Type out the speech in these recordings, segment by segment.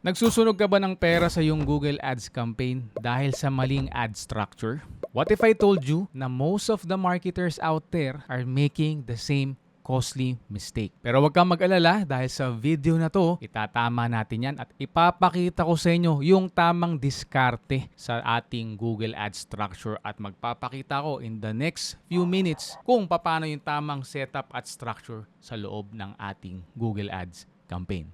Nagsusunog ka ba ng pera sa iyong Google Ads campaign dahil sa maling ad structure? What if I told you na most of the marketers out there are making the same costly mistake? Pero huwag kang mag-alala dahil sa video na to, itatama natin yan at ipapakita ko sa inyo yung tamang diskarte sa ating Google Ad structure at magpapakita ko in the next few minutes kung paano yung tamang setup at structure sa loob ng ating Google Ads campaign.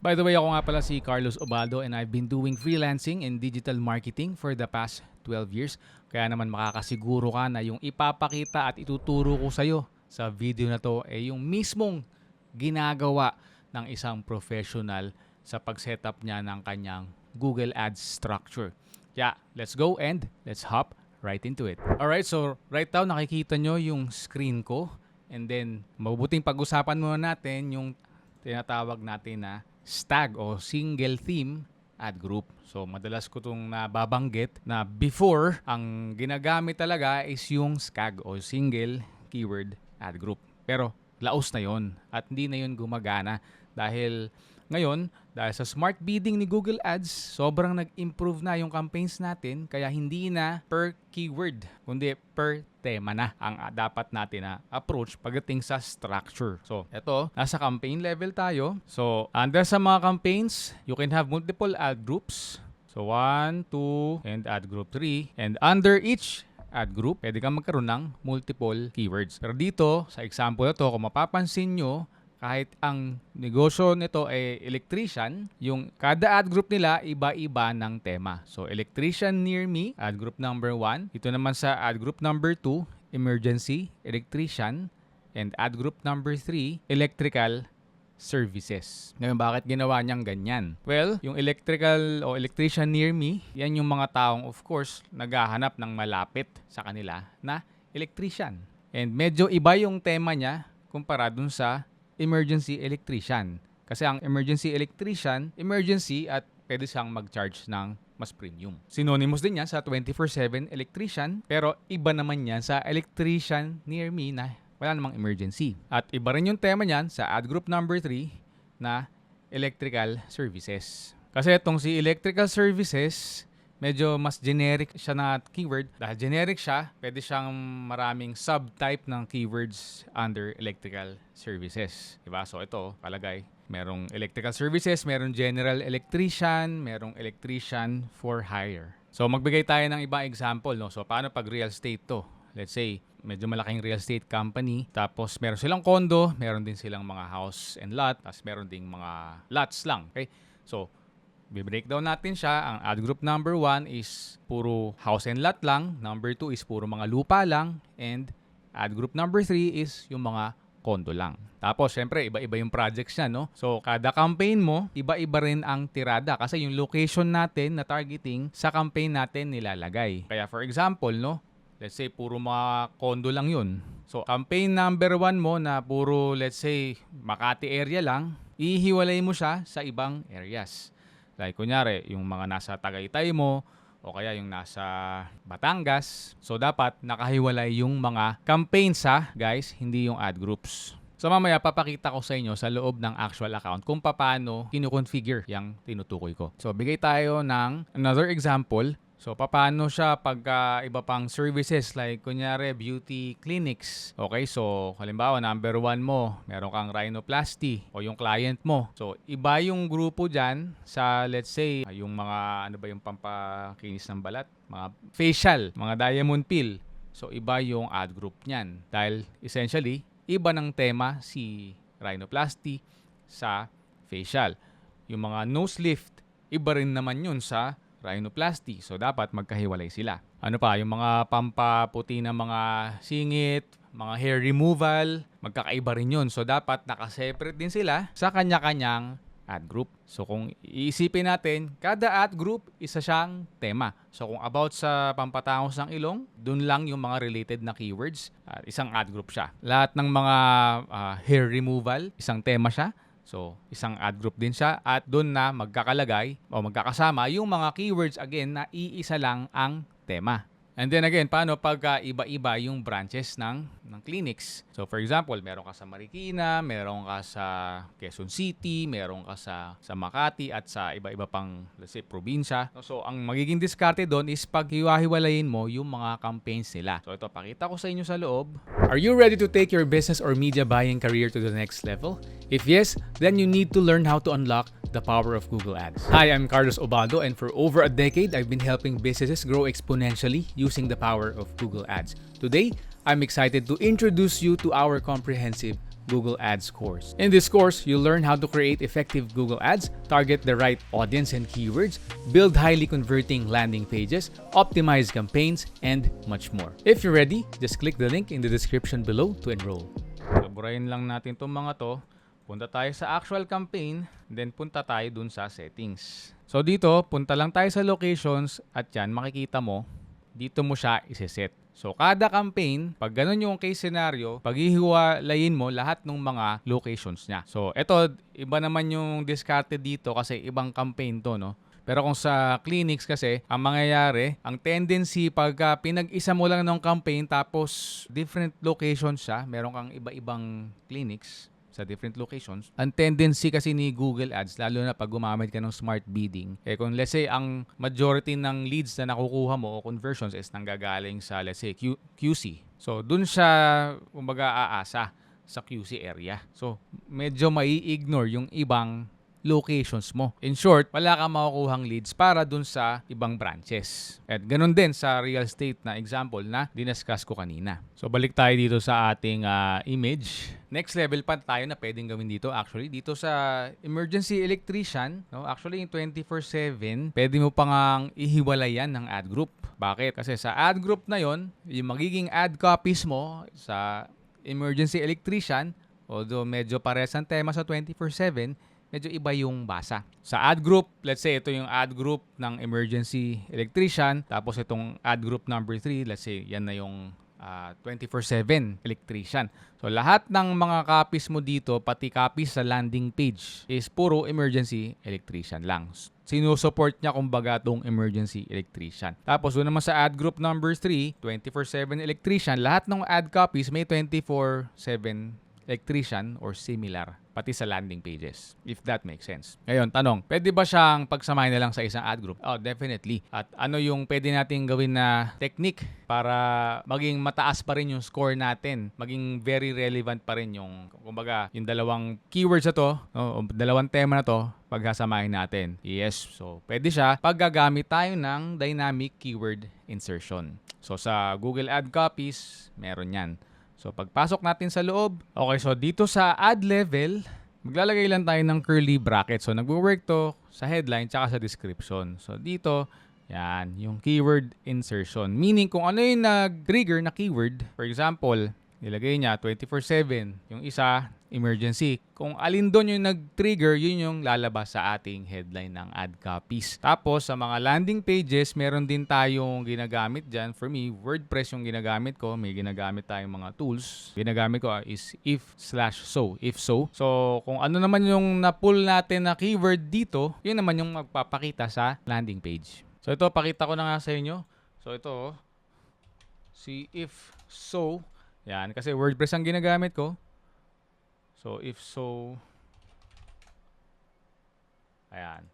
By the way, ako nga pala si Carlos Obaldo and I've been doing freelancing and digital marketing for the past 12 years. Kaya naman makakasiguro ka na yung ipapakita at ituturo ko sa'yo sa video na to ay yung mismong ginagawa ng isang professional sa pag-setup niya ng kanyang Google Ads structure. Yeah, let's go and let's hop right into it. Alright, so right now nakikita nyo yung screen ko and then mabuting pag-usapan muna natin yung tinatawag natin na STAG o Single Theme Ad Group. So madalas ko itong nababanggit na before, ang ginagamit talaga is yung SKAG o Single Keyword Ad Group. Pero laos na yon at hindi na yon gumagana dahil ngayon, dahil sa smart bidding ni Google Ads, sobrang nag-improve na yung campaigns natin kaya hindi na per keyword, kundi per tema na ang dapat natin na approach pagdating sa structure. So, ito, nasa campaign level tayo. So, under sa mga campaigns, you can have multiple ad groups. So, 1, 2, and ad group 3. And under each ad group, pwede kang magkaroon ng multiple keywords. Pero dito, sa example na to, kung mapapansin nyo, kahit ang negosyo nito ay electrician, yung kada ad group nila iba-iba ng tema. So, electrician near me, ad group number 1. Ito naman sa ad group number 2, emergency, electrician. And ad group number 3, electrical services. Ngayon, bakit ginawa niyang ganyan? Well, yung electrical o electrician near me, yan yung mga taong, of course, naghahanap ng malapit sa kanila na electrician. And medyo iba yung tema niya kumpara dun sa emergency electrician. Kasi ang emergency electrician, emergency at pwede siyang mag-charge ng mas premium. Synonymous din yan sa 24/7 electrician, pero iba naman yan sa electrician near me na wala namang emergency. At iba rin yung tema niyan sa ad group number 3 na electrical services. Kasi itong si electrical services, medyo mas generic siya na keyword. Dahil generic siya, pwede siyang maraming subtype ng keywords under electrical services. Diba? So ito, palagay, merong electrical services, merong general electrician, merong electrician for hire. So magbigay tayo ng ibang example. No? So paano pag real estate to? Let's say, medyo malaking real estate company. Tapos meron silang condo, meron din silang mga house and lot, tapos meron ding mga lots lang. Okay? So, i-breakdown natin siya. Ang ad group number 1 is puro house and lot lang. Number 2 is puro mga lupa lang. And ad group number 3 is yung mga condo lang. Tapos, syempre, iba-iba yung projects niya, no? So, kada campaign mo, iba-iba rin ang tirada. Kasi yung location natin na targeting sa campaign natin nilalagay. Kaya, for example, no? Let's say, puro mga condo lang yun. So, campaign number 1 mo na puro, let's say, Makati area lang, ihiwalay mo siya sa ibang areas. Like, kunyari, yung mga nasa Tagaytay mo, o kaya yung nasa Batangas. So, dapat nakahiwalay yung mga campaigns guys, hindi yung ad groups. So, mamaya papakita ko sa inyo sa loob ng actual account kung paano kinukonfigure yung tinutukoy ko. So, bigay tayo ng another example. So, paano siya pagka iba pang services like, kunyari, beauty clinics. Okay, so, halimbawa, number 1 mo, meron kang rhinoplasty o yung client mo. So, iba yung grupo dyan sa, let's say, yung mga, ano ba yung pampakinis ng balat? Mga facial, mga diamond peel. So, iba yung ad group niyan. Dahil, essentially, iba ng tema si rhinoplasty sa facial. Yung mga nose lift, iba rin naman yun sa rhinoplasty. So, dapat magkahiwalay sila. Ano pa? Yung mga pampaputi ng mga singit, mga hair removal, magkakaiba rin yun. So, dapat nakaseparate din sila sa kanya-kanyang ad group. So, kung iisipin natin, kada ad group, isa siyang tema. So, kung about sa pampatangos ng ilong, dun lang yung mga related na keywords. Isang ad group siya. Lahat ng mga hair removal, isang tema siya. So, isang ad group din siya at doon na magkakalagay o magkakasama yung mga keywords again na iisa lang ang tema. And then again, paano pagka iba-iba yung branches ng clinics? So for example, meron ka sa Marikina, meron ka sa Quezon City, meron ka sa Makati at sa iba-iba pang, let's say, probinsya. So ang magiging diskarte doon is paghiwa-hiwalayin mo yung mga campaigns nila. So ito, pakita ko sa inyo sa loob. Are you ready to take your business or media buying career to the next level? If yes, then you need to learn how to unlock the power of Google Ads. Hi, I'm Carlos Obado, and for over a decade, I've been helping businesses grow exponentially using the power of Google Ads. Today, I'm excited to introduce you to our comprehensive Google Ads course. In this course, you'll learn how to create effective Google Ads, target the right audience and keywords, build highly converting landing pages, optimize campaigns, and much more. If you're ready, just click the link in the description below to enroll. So, burahin lang natin itong mga to. Punta tayo sa actual campaign, then punta tayo dun sa settings. So dito, punta lang tayo sa locations at yan, makikita mo, dito mo siya iseset. So kada campaign, pag ganun yung case scenario, paghihiwalayin mo lahat ng mga locations niya. So eto, iba naman yung discarded dito kasi ibang campaign to, no? Pero kung sa clinics kasi, ang mangyayari, ang tendency pagka pinag-isa mo lang ng campaign tapos different locations siya, meron kang iba-ibang clinics sa different locations. Ang tendency kasi ni Google Ads, lalo na pag gumamit ka ng smart bidding, kung let's say ang majority ng leads na nakukuha mo o conversions is nanggagaling sa let's say QC. So dun siya kumbaga aasa sa QC area. So medyo mai-ignore yung ibang locations mo. In short, wala kang makukuhang leads para dun sa ibang branches. At ganun din sa real estate na example na diniscuss ko kanina. So balik tayo dito sa ating image. Next level pa tayo na pwedeng gawin dito. Actually, dito sa emergency electrician, no? Actually, yung 24/7, pwede mo pang ihiwalayan ng ad group. Bakit? Kasi sa ad group na yon, yung magiging ad copies mo sa emergency electrician, although medyo pares ang tema sa 24/7, medyo iba yung basa. Sa ad group, let's say ito yung ad group ng emergency electrician, tapos itong ad group number 3, let's say yan na yung 24/7 electrician. So lahat ng mga copies mo dito, pati copies sa landing page, is puro emergency electrician lang. Sinusupport niya kumbaga itong emergency electrician. Tapos doon naman sa ad group number 3, 24/7 electrician, lahat ng ad copies may 24/7 electrician or similar, pati sa landing pages, if that makes sense. Ngayon, tanong, pwede ba siyang pagsamahin na lang sa isang ad group? Oh, definitely. At ano yung pwede natin gawin na technique para maging mataas pa rin yung score natin, maging very relevant pa rin yung, kumbaga, yung dalawang keywords na to, o dalawang tema na to, pagsasamahin natin. Yes, so pwede siya pag gagamit tayo ng dynamic keyword insertion. So sa Google Ad Copies, meron yan. So, pagpasok natin sa loob, okay, so dito sa ad level, maglalagay lang tayo ng curly bracket. So, nagwo-work to sa headline tsaka sa description. So, dito, yan, yung keyword insertion. Meaning, kung ano yung nag-trigger na keyword, for example, nilagay niya 24/7, yung isa, emergency. Kung alin doon yung nag-trigger, yun yung lalabas sa ating headline ng ad copies. Tapos, sa mga landing pages, meron din tayong ginagamit dyan. For me, WordPress yung ginagamit ko. May ginagamit tayong mga tools. Ginagamit ko is if/so. If so. So, kung ano naman yung na-pull natin na keyword dito, yun naman yung magpapakita sa landing page. So, ito, pakita ko na nga sa inyo. So, ito, si if so. Yan, kasi WordPress ang ginagamit ko. So, if so, ayan.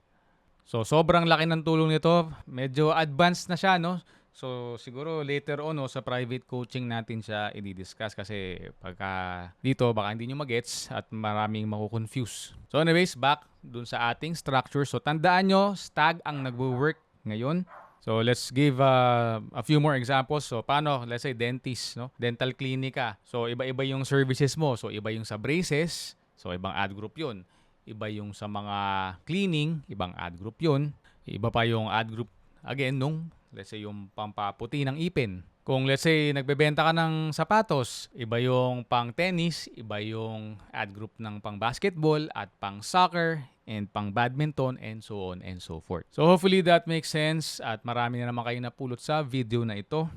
So, sobrang laki ng tulong nito. Medyo advanced na siya, no? So, siguro later on, no, sa private coaching natin siya i-discuss kasi pagka dito, baka hindi nyo magets at maraming makukonfuse. So, anyways, back dun sa ating structure. So, tandaan nyo, stag ang nagwo-work ngayon. So, let's give a few more examples. So, paano? Let's say, dentist, no? Dental clinic ka. So, iba-iba yung services mo. So, iba yung sa braces. So, ibang ad group yun. Iba yung sa mga cleaning. Ibang ad group yun. Iba pa yung ad group, again, nung, let's say, yung pampaputi ng ipin. Kung let's say, nagbebenta ka ng sapatos, iba yung pang tennis, iba yung ad group ng pang basketball at pang soccer, and pang badminton, and so on and so forth. So hopefully that makes sense at marami na naman kayong napulot sa video na ito.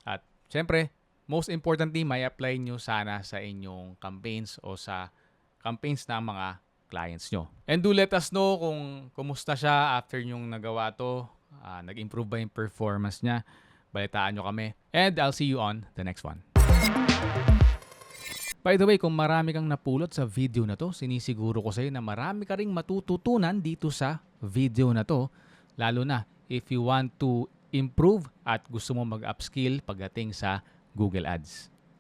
At syempre, most importantly, may apply nyo sana sa inyong campaigns o sa campaigns ng mga clients nyo. And do let us know kung kumusta siya after nyong nagawa to, nag-improve ba yung performance niya. Balitaan nyo kami. And I'll see you on the next one. By the way, kung marami kang napulot sa video na to, sinisiguro ko sa'yo na marami ka ring matututunan dito sa video na to. Lalo na if you want to improve at gusto mo mag-upskill pagdating sa Google Ads.